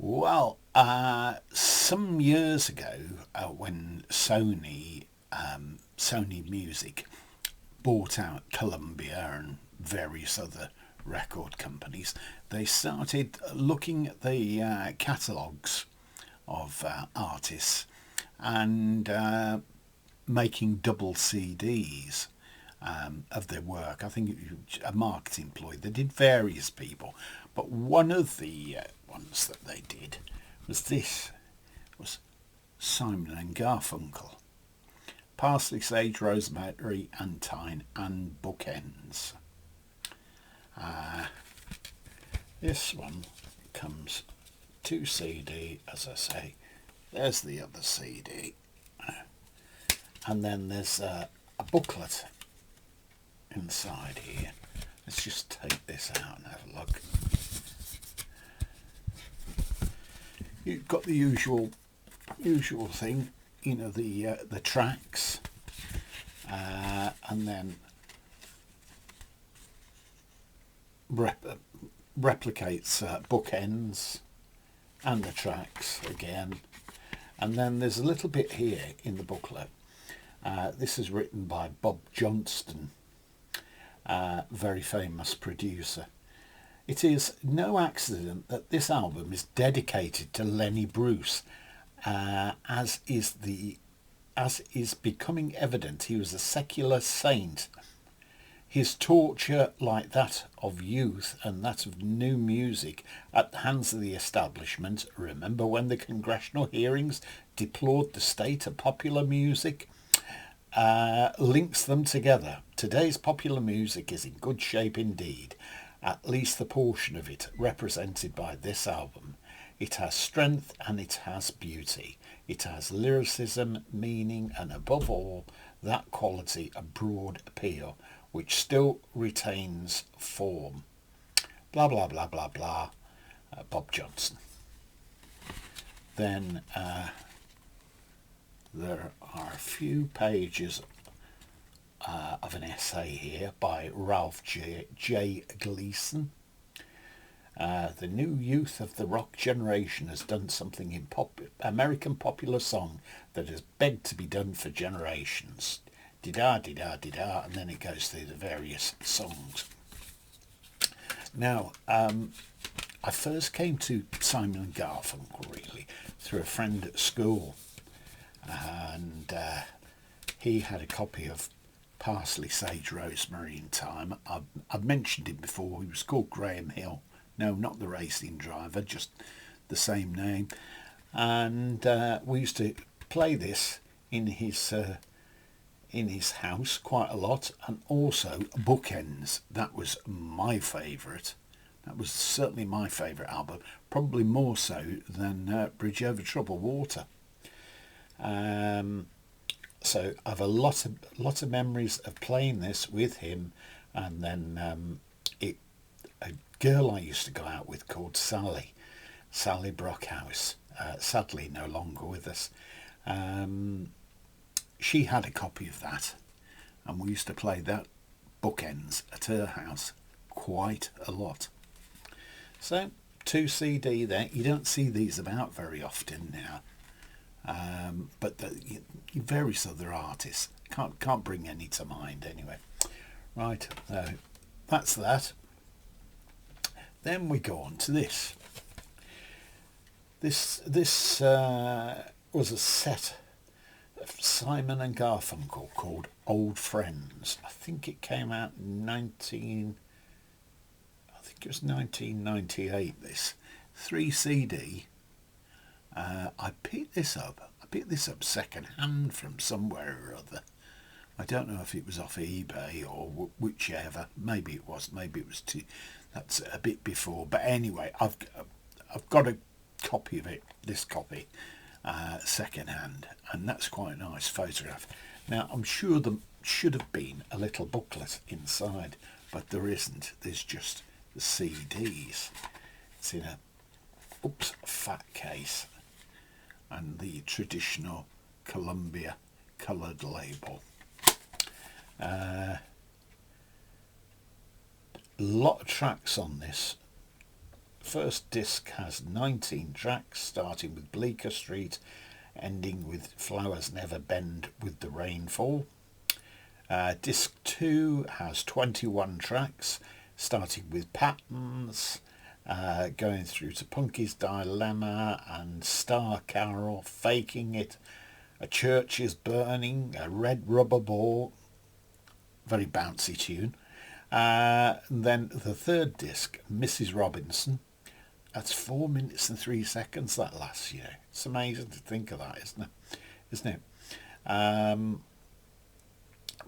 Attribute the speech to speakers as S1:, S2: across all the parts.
S1: Well, some years ago, when Sony Music bought out Columbia and various other record companies, they started looking at the catalogues of artists and making double CDs of their work. I think it was a marketing ploy. They did various people, but one of the ones that they did was this was Simon and Garfunkel, Parsley, Sage, Rosemary and Thyme and Bookends. This one comes 2 CD, as I say. There's the other CD, and then there's a booklet inside here. Let's just take this out and have a look. You've got the usual thing, you know, the tracks, and then replicates bookends and the tracks again, and then there's a little bit here in the booklet. This is written by Bob Johnston, very famous producer. It is no accident that this album is dedicated to Lenny Bruce, as is becoming evident he was a secular saint. His torture, like that of youth and that of new music at the hands of the establishment, remember when the congressional hearings deplored the state of popular music, links them together. Today's popular music is in good shape indeed, at least the portion of it represented by this album. It has strength and it has beauty. It has lyricism, meaning, and above all, that quality, a broad appeal, which still retains form. Blah, blah, blah, blah, blah. Bob Johnson. Then there are a few pages of an essay here by Ralph J. Gleason. The new youth of the rock generation has done something in American popular song that has begged to be done for generations. Di-da, di-da, di-da, and then it goes through the various songs. Now, I first came to Simon and Garfunkel really through a friend at school, and he had a copy of Parsley, Sage, Rosemary and Thyme. I've mentioned him before. He was called Graham Hill. No, not the racing driver, just the same name. And we used to play this in his house quite a lot, and also Bookends. That was my favourite. That was certainly my favourite album, probably more so than Bridge Over Troubled Water. So I've a lot of memories of playing this with him, and then a girl I used to go out with called Sally Brockhouse, sadly no longer with us. She had a copy of that, and we used to play that Bookends at her house quite a lot. So 2 CD there. You don't see these about very often now, but various other artists can't bring any to mind anyway. Right, that's that. Then we go on to this. This was a set of Simon and Garfunkel called Old Friends. I think it came out in 1998. This 3 CD. I picked this up second hand from somewhere or other. I don't know if it was off eBay or whichever. Maybe it was too. That's a bit before. But anyway, I've got a copy of it. This copy, second hand, and that's quite a nice photograph. Now I'm sure there should have been a little booklet inside, but there isn't. There's just the CDs. It's in a fat case, and the traditional Columbia coloured label. A lot of tracks on this first disc has 19 tracks, starting with Bleecker Street, ending with Flowers Never Bend with the Rainfall. Disc 2 has 21 tracks, starting with Patterns, going through to Punky's Dilemma and Star Carol, Faking It, A Church is Burning, A Red Rubber Ball, very bouncy tune. Then the third disc, Mrs. Robinson, that's 4 minutes and 3 seconds that lasts, you know. It's amazing to think of that, isn't it?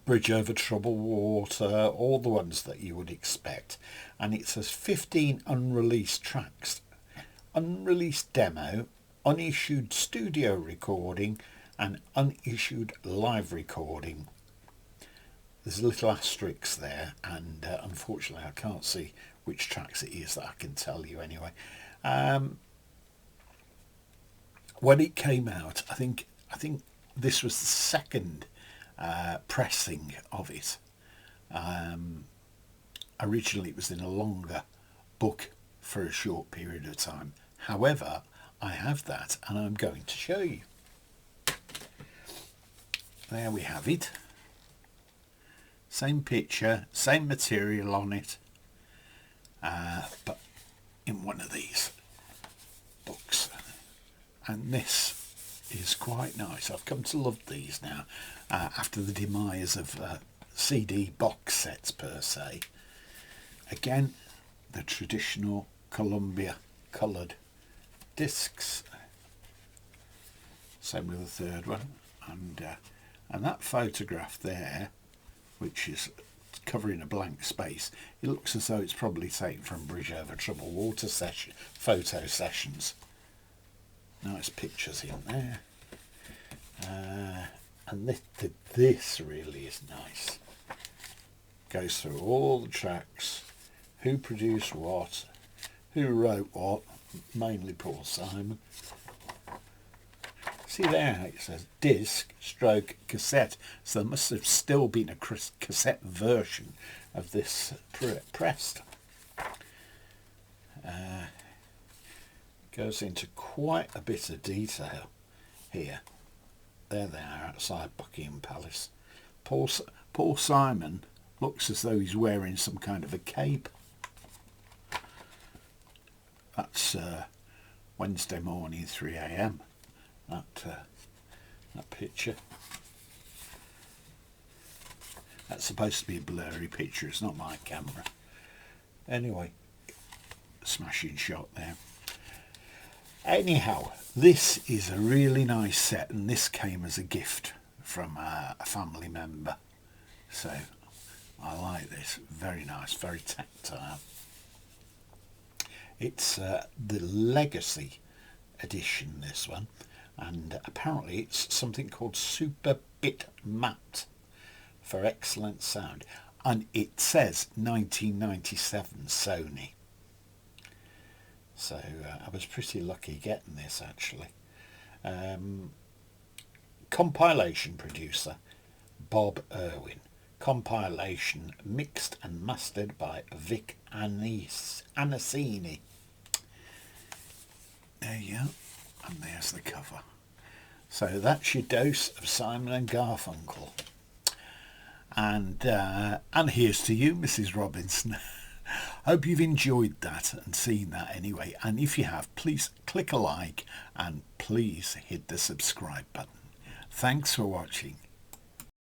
S1: Bridge Over Troubled Water, all the ones that you would expect. And it says 15 unreleased tracks, unreleased demo, unissued studio recording and unissued live recording. There's a little asterisk there, and unfortunately I can't see which tracks it is that I can tell you anyway. When it came out, I think this was the second pressing of it. Originally it was in a longer book for a short period of time. However, I have that and I'm going to show you. There we have it. Same picture, same material on it, but in one of these books. And this is quite nice. I've come to love these now, after the demise of CD box sets per se. Again, the traditional Columbia coloured discs. Same with the third one, and that photograph there, which is covering a blank space, it looks as though it's probably taken from Bridge Over Troubled Water photo sessions. Nice pictures in there. And this really is nice. Goes through all the tracks, who produced what, who wrote what, mainly Paul Simon. See there, it says disc stroke cassette, so there must have still been a cassette version of this pressed. Goes into quite a bit of detail here. There they are outside Buckingham Palace. Paul Simon looks as though he's wearing some kind of a cape. That's Wednesday morning, 3 a.m. That picture. That's supposed to be a blurry picture, it's not my camera. Anyway, smashing shot there. Anyhow, this is a really nice set, and this came as a gift from a family member. So I like this. Very nice, very tactile. It's the Legacy edition, this one. And apparently it's something called Super Bit Matte for excellent sound, and it says 1997 Sony. So I was pretty lucky getting this actually. Compilation producer Bob Irwin. Compilation mixed and mastered by Vic Anasini. There you go. And there's the cover. So that's your dose of Simon and Garfunkel. And here's to you, Mrs. Robinson. Hope you've enjoyed that and seen that anyway. And if you have, please click a like and please hit the subscribe button. Thanks for watching.